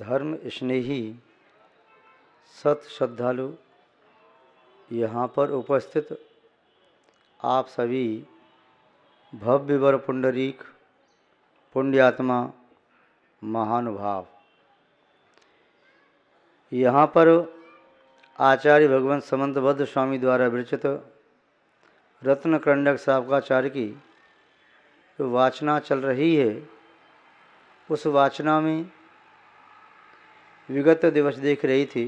धर्म स्नेही सत श्रद्धालु यहाँ पर उपस्थित आप सभी भव्य वर पुंडरीक पुण्यात्मा महानुभाव, यहाँ पर आचार्य भगवंत समंतबद्ध स्वामी द्वारा विरचित रत्न करंडक सावकाचार्य की जो वाचना चल रही है, उस वाचना में विगत दिवस देख रही थी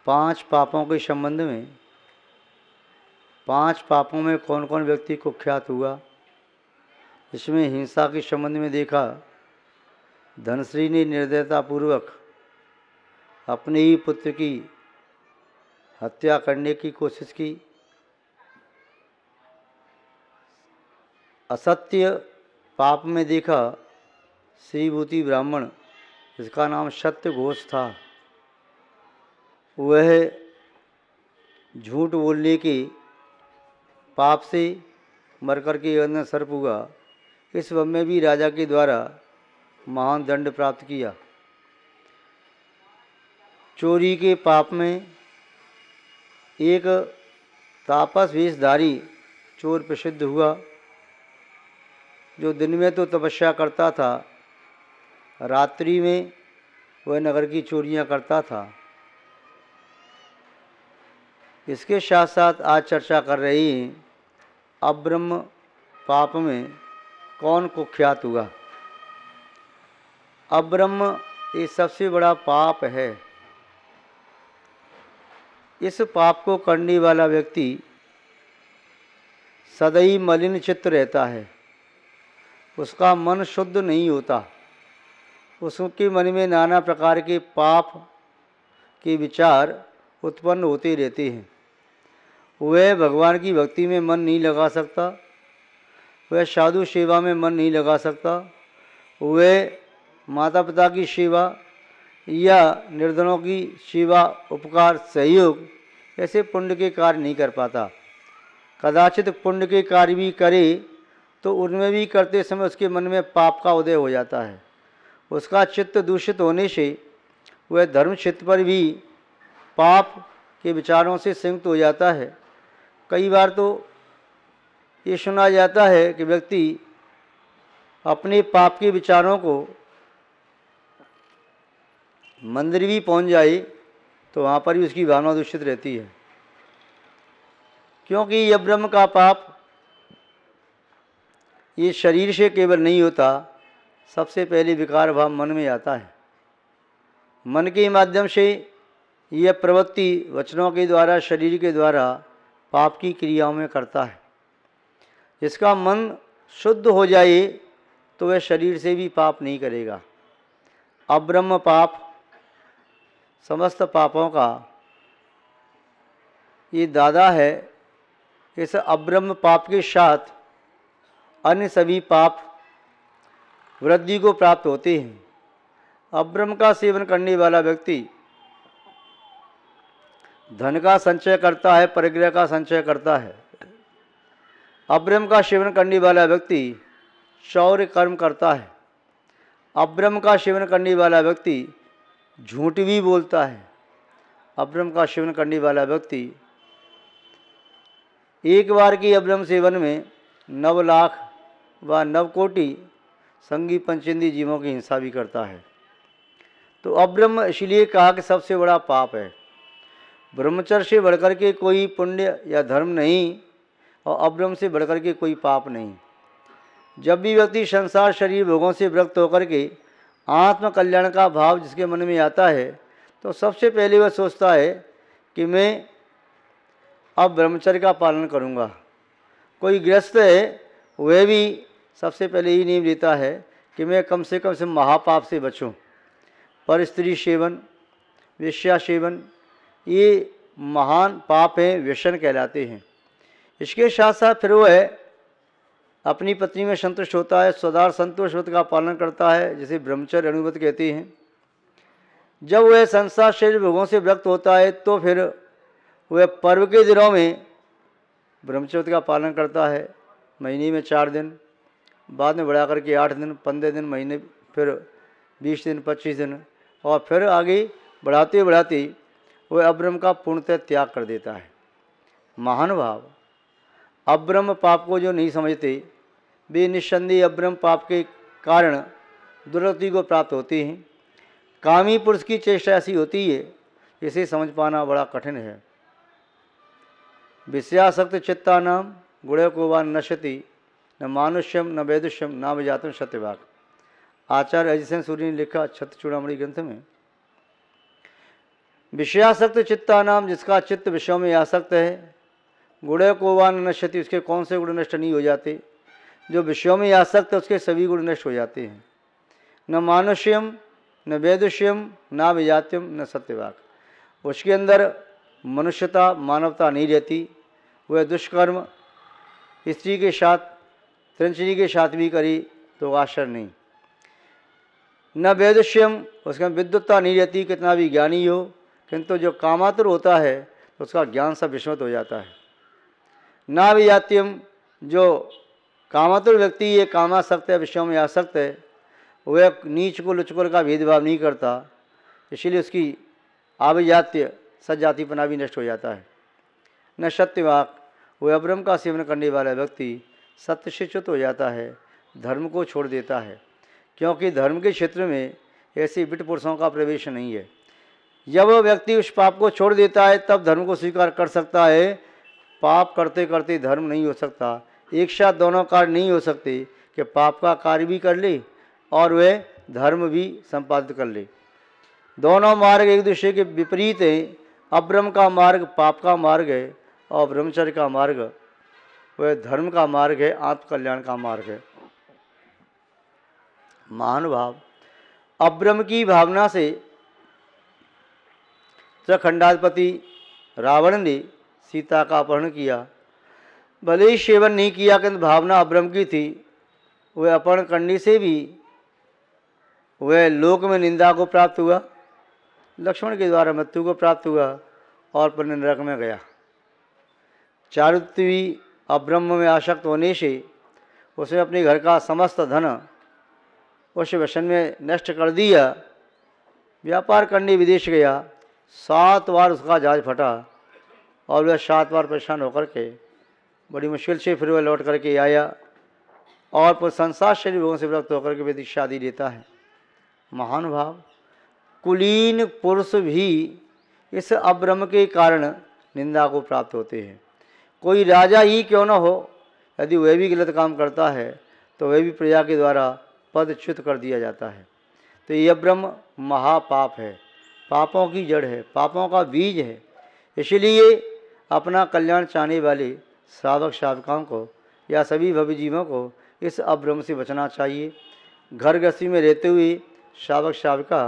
5 पापों के संबंध में। 5 पापों में कौन कौन व्यक्ति कुख्यात हुआ। इसमें हिंसा के संबंध में देखा, धनश्री ने निर्दयतापूर्वक अपने ही पुत्र की हत्या करने की कोशिश की। असत्य पाप में देखा, श्रीभूति ब्राह्मण जिसका नाम सत्य घोष था, वह झूठ बोलने के पाप से मरकर के अंदर सर्प हुआ। इस वन में भी राजा के द्वारा महान दंड प्राप्त किया। चोरी के पाप में एक तापस वेशधारी चोर प्रसिद्ध हुआ, जो दिन में तो तपस्या करता था, रात्रि में वह नगर की चोरियां करता था। इसके साथ साथ आज चर्चा कर रही हैं अब्रह्म पाप में कौन कुख्यात हुआ। अब्रह्म ये सबसे बड़ा पाप है। इस पाप को करने वाला व्यक्ति सदैव मलिन चित्त रहता है, उसका मन शुद्ध नहीं होता, उसके मन में नाना प्रकार के पाप के विचार उत्पन्न होते रहते हैं। वह भगवान की भक्ति में मन नहीं लगा सकता, वह साधु सेवा में मन नहीं लगा सकता, वह माता पिता की सेवा या निर्धनों की सेवा, उपकार, सहयोग ऐसे पुण्य के कार्य नहीं कर पाता। कदाचित पुण्य के कार्य भी करे तो उनमें भी करते समय उसके मन में पाप का उदय हो जाता है। उसका चित्त दूषित होने से वह धर्म क्षेत्र पर भी पाप के विचारों से संयुक्त हो जाता है। कई बार तो ये सुना जाता है कि व्यक्ति अपने पाप के विचारों को मंदिर भी पहुंच जाए तो वहाँ पर भी उसकी भावना दूषित रहती है, क्योंकि यह ब्रह्म का पाप ये शरीर से केवल नहीं होता। सबसे पहले विकार भाव मन में आता है। मन के माध्यम से यह प्रवृत्ति वचनों के द्वारा, शरीर के द्वारा पाप की क्रियाओं में करता है। जिसका मन शुद्ध हो जाए तो वह शरीर से भी पाप नहीं करेगा। अब्रह्म पाप समस्त पापों का ये दादा है। इस अब्रह्म पाप के साथ अन्य सभी पाप वृद्धि को प्राप्त होते हैं। अब्रह्म का सेवन करने वाला व्यक्ति धन का संचय करता है, परिग्रह का संचय करता है। अब्रह्म का सेवन करने वाला व्यक्ति शौर्य कर्म करता है। अब्रह्म का सेवन करने वाला व्यक्ति झूठ भी बोलता है। अब्रह्म का सेवन करने वाला व्यक्ति एक बार की अब्रह्म सेवन में 9 लाख व 9 कोटि संगी पंचेंद्रिय जीवों की हिंसा भी करता है। तो अब्रह्म इसलिए कहा कि सबसे बड़ा पाप है। ब्रह्मचर्य से बढ़कर के कोई पुण्य या धर्म नहीं, और अब्रह्म से बढ़कर के कोई पाप नहीं। जब भी व्यक्ति संसार शरीर भोगों से विरक्त होकर के आत्म कल्याण का भाव जिसके मन में आता है, तो सबसे पहले वह सोचता है कि मैं अब ब्रह्मचर्य का पालन करूँगा। कोई गृहस्थ है, वह भी सबसे पहले ही नियम लेता है कि मैं कम से महापाप से बचूं। पर स्त्री सेवन, वेश्या सेवन ये महान पाप हैं, व्यसन कहलाते हैं। इसके साथ साथ फिर वह अपनी पत्नी में संतुष्ट होता है, सदार संतोष व्रत का पालन करता है, जिसे ब्रह्मचर्य अनुव्रत कहते हैं। जब वह संसार शरीर भोगों से विरक्त होता है तो फिर वह पर्व के दिनों में ब्रह्मचर्य का पालन करता है। महीने में 4 दिन, बाद में बढ़ा करके 8 दिन, 15 दिन, महीने, फिर 20 दिन 25 दिन, और फिर आगे बढ़ाते बढ़ाते वह अब्रह्म का पूर्णतः त्याग कर देता है। महानुभाव, अब्रह्म पाप को जो नहीं समझते वे निस्संदेह अब्रह्म पाप के कारण दुर्गति को प्राप्त होते हैं। कामी पुरुष की चेष्टा ऐसी होती है जिसे समझ पाना बड़ा कठिन है। विषयासक्त चित्ता नाम गुण को वा नश्यति न मानुष्यम न वैदुष्यम न विजातम सत्यवाक। आचार्य अजित सेन सूरी ने लिखा छत्र चूड़ामणि ग्रंथ में, विषयासक्त चित्ता नाम, जिसका चित्त विषयों में आसक्त है, गुण को वा न नश्यति, उसके कौन से गुण नष्ट नहीं हो जाते। जो विषयों में आसक्त है उसके सभी गुण नष्ट हो जाते हैं। न मानुष्यम न वैदुष्यम न विजात्यम न सत्यवाक, उसके अंदर मनुष्यता मानवता नहीं रहती। वह दुष्कर्म स्त्री के साथ त्रिंचरी के साथ भी करी तो आश्चर्य नहीं। न वैदुष्यम, उसके विद्वत्ता नहीं रहती, कितना भी ज्ञानी हो, किंतु जो कामातुर होता है तो उसका ज्ञान सब विस्मृत हो जाता है। न विजात्यम, जो कामातुर व्यक्ति ये कामासक्त है, विषयों में आसक्त है, वह नीच को लुचकुर का भेदभाव नहीं करता, इसलिए उसकी आभिजात्य सजातिपना भी नष्ट हो जाता है। न सत्यवाक, वह अब्रह्म का सेवन करने वाला व्यक्ति सत्य से च्युत हो जाता है, धर्म को छोड़ देता है, क्योंकि धर्म के क्षेत्र में ऐसे विट पुरुषों का प्रवेश नहीं है। जब वह व्यक्ति उस पाप को छोड़ देता है तब धर्म को स्वीकार कर सकता है। पाप करते करते धर्म नहीं हो सकता, एक साथ दोनों कार्य नहीं हो सकते कि पाप का कार्य भी कर ले और वह धर्म भी संपादित कर ले। दोनों मार्ग एक दूसरे के विपरीत हैं। अब्रह्म का मार्ग पाप का मार्ग है और ब्रह्मचर्य का मार्ग वह धर्म का मार्ग है, आत्मकल्याण का मार्ग है। महानुभाव, अब्रह्म की भावना से खंडाधिपति रावण ने सीता का अपहरण किया। भले ही सेवन नहीं किया किंतु भावना अब्रह्म की थी। वह अपहरण करने से भी वह लोक में निंदा को प्राप्त हुआ, लक्ष्मण के द्वारा मृत्यु को प्राप्त हुआ और फिर नरक में गया। चारुत्वी अब्रह्म में आसक्त होने से उसने अपने घर का समस्त धन उस व्यसन में नष्ट कर दिया। व्यापार करने विदेश गया, 7 बार उसका जहाज फटा और वह 7 बार परेशान होकर के बड़ी मुश्किल से फिर वह लौट करके आया और फिर संसार शरीर भोगों से विरक्त होकर के वे शादी देता है। महानुभाव, कुलीन पुरुष भी इस अब्रह्म के कारण निंदा को प्राप्त होते हैं। कोई राजा ही क्यों न हो, यदि वह भी गलत काम करता है तो वह भी प्रजा के द्वारा पदच्युत कर दिया जाता है। तो यह ब्रह्म महापाप है, पापों की जड़ है, पापों का बीज है। इसलिए अपना कल्याण चाहने वाले श्रावक श्राविकाओं को या सभी भव्य जीवों को इस अब्रह्म से बचना चाहिए। घर गृहस्थी में रहते हुए श्रावक श्राविका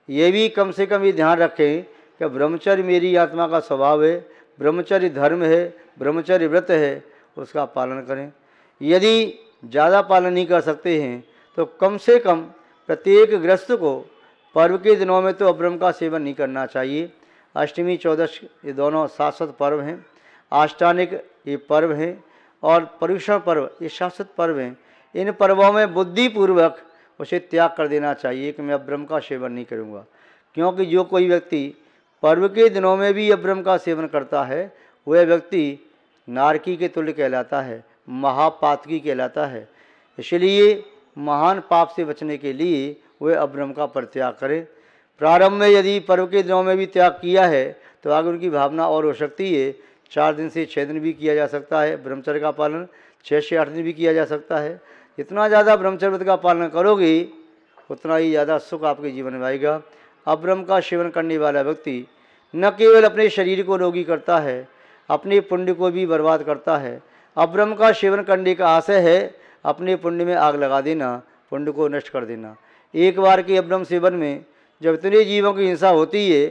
ये भी कम से कम ये ध्यान रखें कि ब्रह्मचर्य मेरी आत्मा का स्वभाव है, ब्रह्मचर्य धर्म है, ब्रह्मचर्य व्रत है, उसका पालन करें। यदि ज़्यादा पालन नहीं कर सकते हैं तो कम से कम प्रत्येक गृहस्थ को पर्व के दिनों में तो अब्रह्म का सेवन नहीं करना चाहिए। अष्टमी चौदश ये दोनों शाश्वत पर्व हैं, आष्टानिक ये पर्व हैं और पर्युषण पर्व ये शाश्वत पर्व हैं। इन पर्वों में बुद्धिपूर्वक उसे त्याग कर देना चाहिए कि मैं अब्रह्म का सेवन नहीं करूँगा, क्योंकि जो कोई व्यक्ति पर्व के दिनों में भी अब्रह्म का सेवन करता है वह व्यक्ति नारकी के तुल्य कहलाता है, महापातकी कहलाता है। इसलिए महान पाप से बचने के लिए वह अब्रह्म का परित्याग करें। प्रारंभ में यदि पर्व के दिनों में भी त्याग किया है तो आगे उनकी भावना और हो सकती है। 4 दिन से 6 दिन भी किया जा सकता है ब्रह्मचर्य का पालन, 6 से 8 दिन भी किया जा सकता है। जितना ज़्यादा ब्रह्मचर्य व्रत का पालन करोगे उतना ही ज़्यादा सुख आपके जीवन में आएगा। अब्रह्म का सेवन करने वाला व्यक्ति न केवल अपने शरीर को रोगी करता है, अपने पुण्य को भी बर्बाद करता है। अब्रह्म का सेवन करने का आशय है अपने पुण्य में आग लगा देना, पुण्य को नष्ट कर देना। एक बार के अब्रह्म सेवन में जब इतने जीवों की हिंसा होती है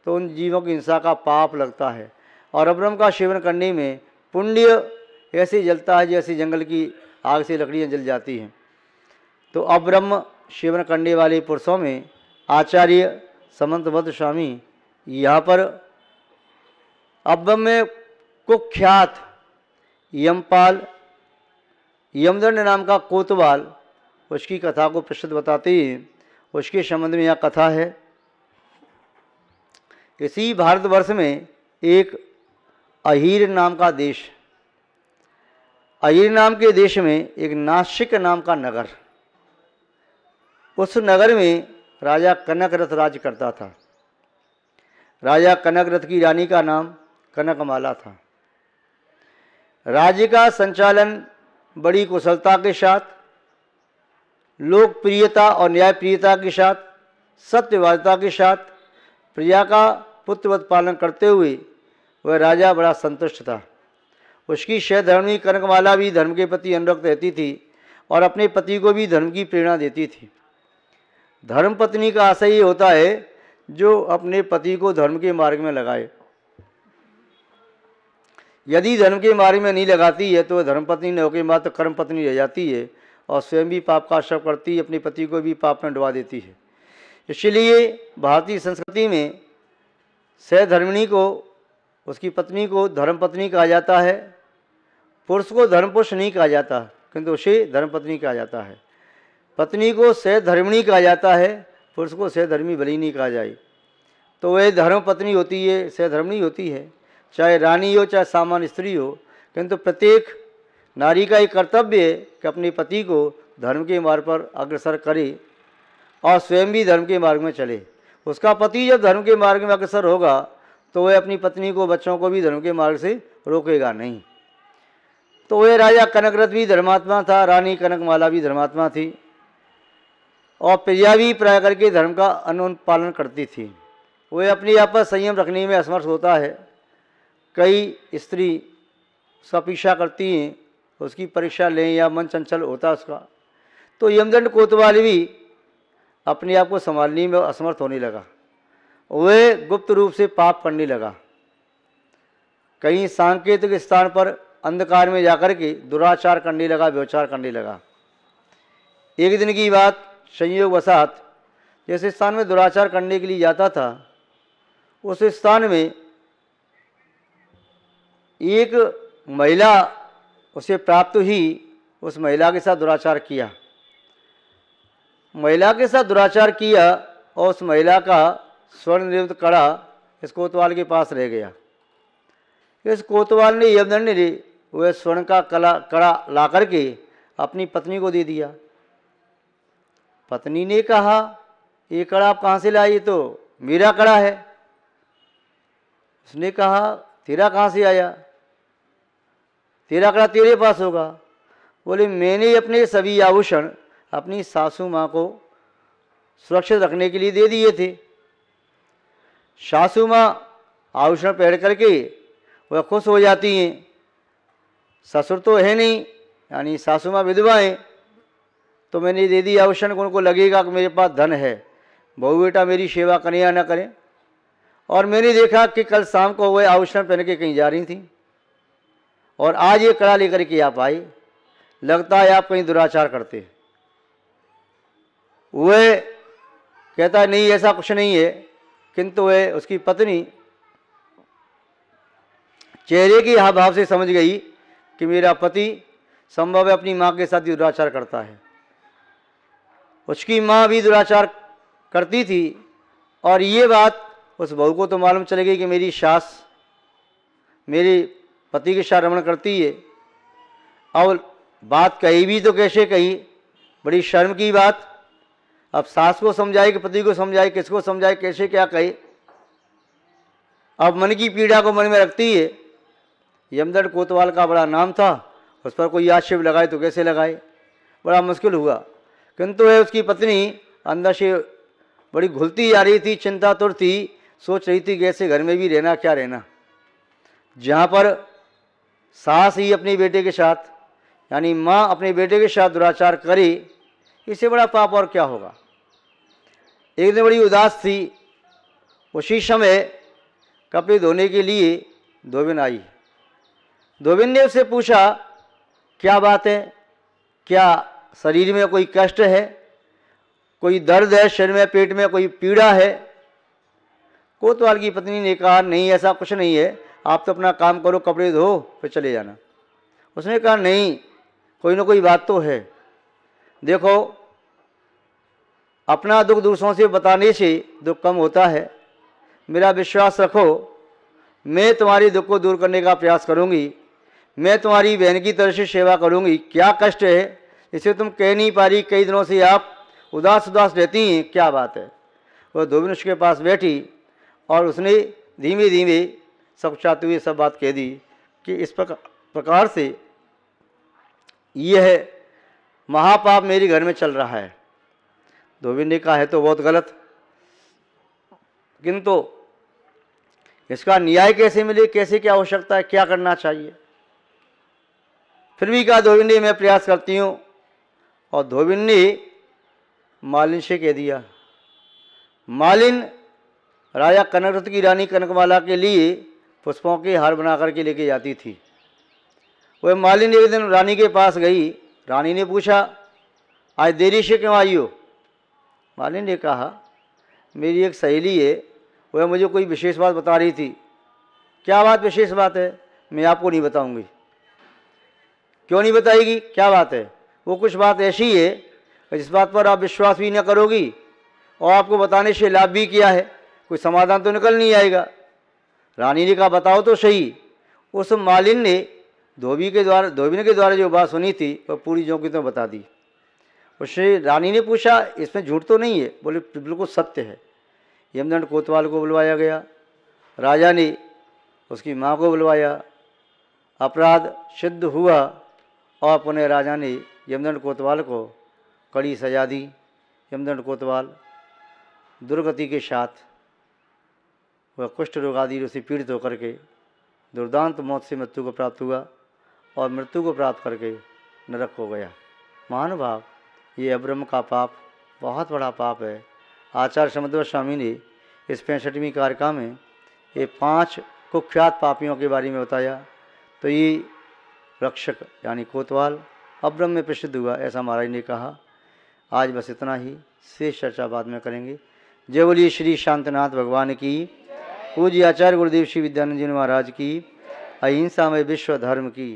तो उन जीवों की हिंसा का पाप लगता है और अब्रह्म का सेवन करने में पुण्य ऐसे जलता है जैसे जंगल की आग से लकड़ियाँ जल जाती हैं। तो अब्रह्म सेवन करने वाले पुरुषों में आचार्य समंतभद्र स्वामी यहाँ पर अब्रह्म में कुख्यात यमपाल यमदंड नाम का कोतवाल उसकी कथा को प्रसिद्ध बताते हैं उसके संबंध में यहाँ कथा है। इसी भारतवर्ष में एक अहीर नाम का देश, अहीर नाम के देश में एक नासिक नाम का नगर, उस नगर में राजा कनकरथ राज्य करता था। राजा कनकरथ की रानी का नाम कनकमाला था। राज्य का संचालन बड़ी कुशलता के साथ, लोकप्रियता और न्यायप्रियता के साथ, सत्यवादिता के साथ प्रजा का पुत्रवत पालन करते हुए वह राजा बड़ा संतुष्ट था। उसकी सहधर्मिणी कनकमाला भी धर्म के प्रति अनुरक्त रहती थी और अपने पति को भी धर्म की प्रेरणा देती थी। धर्म पत्नी का आशय ये होता है जो अपने पति को धर्म के मार्ग में लगाए। यदि धर्म के मार्ग में नहीं लगाती है तो वह धर्म पत्नी न होकर मात्र कर्म पत्नी रह जाती है और स्वयं भी पाप का आश्रय करती है, अपने पति को भी पाप में डुबा देती है। इसलिए भारतीय संस्कृति में सहधर्मिणी को, उसकी पत्नी को धर्म पत्नी कहा जाता है। पुरुष को धर्म पुरुष नहीं कहा जाता, किंतु उसे धर्म पत्नी कहा जाता है। पत्नी को सहधर्मिणी कहा जाता है, पुरुष को सहधर्मी भले ही नहीं कहा जाए। तो वह धर्म पत्नी होती है, सहधर्मिणी होती है, चाहे रानी हो चाहे सामान्य स्त्री हो। किंतु प्रत्येक नारी का एक कर्तव्य है कि अपने पति को धर्म के मार्ग पर अग्रसर करे और स्वयं भी धर्म के मार्ग में चले। उसका पति जब धर्म के मार्ग में अग्रसर होगा तो वह अपनी पत्नी को, बच्चों को भी धर्म के मार्ग से रोकेगा नहीं। तो वह राजा कनकरथ भी धर्मात्मा था, रानी कनकमाला भी धर्मात्मा थी और प्रजा भी प्राय करके धर्म का अनुपालन करती थी। वह अपने आप पर संयम रखने में असमर्थ होता है। कई स्त्री उसका पीछा करती हैं, उसकी परीक्षा लें या मन चंचल होता है उसका, तो यमदंड कोतवाल भी अपने आप को संभालने में असमर्थ होने लगा। वह गुप्त रूप से पाप करने लगा। कहीं सांकेतिक स्थान पर अंधकार में जाकर के दुराचार करने लगा, व्यभिचार करने लगा। एक दिन की बात, संयोगवशात जिस स्थान में दुराचार करने के लिए जाता था उस स्थान में एक महिला उसे प्राप्त हुई। उस महिला के साथ दुराचार किया, महिला के साथ दुराचार किया और उस महिला का स्वर्ण निर्मित कड़ा इस कोतवाल के पास रह गया। इस कोतवाल ने यमदंड ने वह स्वर्ण का कड़ा ला करके अपनी पत्नी को दे दिया। पत्नी ने कहा, ये कड़ा आप कहाँ से लाए? ये तो मेरा कड़ा है। उसने कहा, तेरा कहाँ से आया? तेरा कड़ा तेरे पास होगा। बोले, मैंने अपने सभी आभूषण अपनी सासू माँ को सुरक्षित रखने के लिए दे दिए थे। सासू माँ आभूषण पहन करके वह खुश हो जाती हैं। ससुर तो है नहीं, यानी सासू माँ विधवा हैं, तो मैंने दे दी आभूषण। उनको लगेगा कि मेरे पास धन है, बहू बेटा मेरी सेवा करें या न करें। और मैंने देखा कि कल शाम को वह आभूषण पहन के कहीं जा रही थी और आज ये कड़ा लेकर के आप आई, लगता है आप कहीं दुराचार करते। वह कहता नहीं, ऐसा कुछ नहीं है। किंतु वह उसकी पत्नी चेहरे के हाव भाव से समझ गई कि मेरा पति संभव है अपनी माँ के साथ ही दुराचार करता है। उसकी माँ भी दुराचार करती थी और ये बात उस बहू को तो मालूम चली गई कि मेरी सास मेरे पति के साथ रमण करती है। और बात कही भी तो कैसे कही, बड़ी शर्म की बात। अब सास को समझाए कि पति को समझाए, किसको समझाए, कैसे क्या कहे। अब मन की पीड़ा को मन में रखती है। यमदंड कोतवाल का बड़ा नाम था, उस पर कोई आक्षेप लगाए तो कैसे लगाए, बड़ा मुश्किल हुआ। किंतु है उसकी पत्नी अंदर से बड़ी घुलती जा रही थी, चिंतातुर थी, सोच रही थी कि ऐसे घर में भी रहना क्या रहना, जहाँ पर सास ही अपने बेटे के साथ, यानी माँ अपने बेटे के साथ दुराचार करे, इससे बड़ा पाप और क्या होगा। एक दिन बड़ी उदास थी। उसी समय कपड़े धोने के लिए धोबिन आई। धोबिन ने उससे पूछा, क्या बात है, क्या शरीर में कोई कष्ट है, कोई दर्द है, शरीर में पेट में कोई पीड़ा है? कोतवाल की पत्नी ने कहा, नहीं ऐसा कुछ नहीं है, आप तो अपना काम करो, कपड़े धो फिर चले जाना। उसने कहा, नहीं, कोई ना कोई बात तो है। देखो, अपना दुख दूसरों से बताने से दुख कम होता है। मेरा विश्वास रखो, मैं तुम्हारी दुख को दूर करने का प्रयास करूंगी। मैं तुम्हारी बहन की तरह से सेवा करूंगी। क्या कष्ट है इसे तुम कह नहीं पा रही, कई दिनों से आप उदास उदास रहती हैं, क्या बात है। वह धोबिन उसके पास बैठी और उसने धीमे धीमे समझाते हुए सब बात कह दी कि इस प्रकार से यह महापाप मेरे घर में चल रहा है। धोबिन ने कहा है तो बहुत गलत, किंतु इसका न्याय कैसे मिले, कैसे क्या हो सकता है, क्या करना चाहिए। फिर भी कहा धोबिन ने मैं प्रयास करती हूँ। और धोबिन ने मालिन से कह दिया। मालिन राजा कनकरत्न की रानी कनकमाला के लिए पुष्पों के हार बना करके लेके जाती थी। वह मालिन एक दिन रानी के पास गई। रानी ने पूछा आज देरी से क्यों आई हो। मालिन ने कहा मेरी एक सहेली है, वह मुझे कोई विशेष बात बता रही थी। क्या बात विशेष बात है, मैं आपको नहीं बताऊंगी। क्यों नहीं बताएगी, क्या बात है। वो कुछ बात ऐसी है जिस बात पर आप विश्वास भी न करोगी और आपको बताने से लाभ भी किया है, कोई समाधान तो निकल नहीं आएगा। रानी ने कहा बताओ तो सही। उस मालिन ने धोबी के द्वारा जो बात सुनी थी वह पूरी ज्यों की त्यों बता दी। उससे रानी ने पूछा इसमें झूठ तो नहीं है। बोले बिल्कुल सत्य है। यमदंड कोतवाल को बुलवाया गया। राजा ने उसकी माँ को बुलवाया। अपराध सिद्ध हुआ और पुनः राजा ने यमदंड कोतवाल को कड़ी सजा दी। यमदंड कोतवाल दुर्गति के साथ वह कुष्ठ रोग आदि से पीड़ित होकर के दुर्दांत मौत से मृत्यु को प्राप्त हुआ और मृत्यु को प्राप्त करके नरक हो गया। महानुभाव, ये अब्रह्म का पाप बहुत बड़ा पाप है। आचार्य समद्र स्वामी ने इस 65वीं कारिका में ये 5 कुख्यात पापियों के बारे में बताया। तो ये रक्षक यानी कोतवाल अब्रह्म में प्रसिद्ध हुआ, ऐसा महाराज ने कहा। आज बस इतना ही, शेष चर्चा बाद में करेंगे। जय बोलिए श्री शांतनाथ भगवान की, पूज्य आचार्य गुरुदेव श्री विद्यानंद जी महाराज की, अहिंसा में विश्व धर्म की।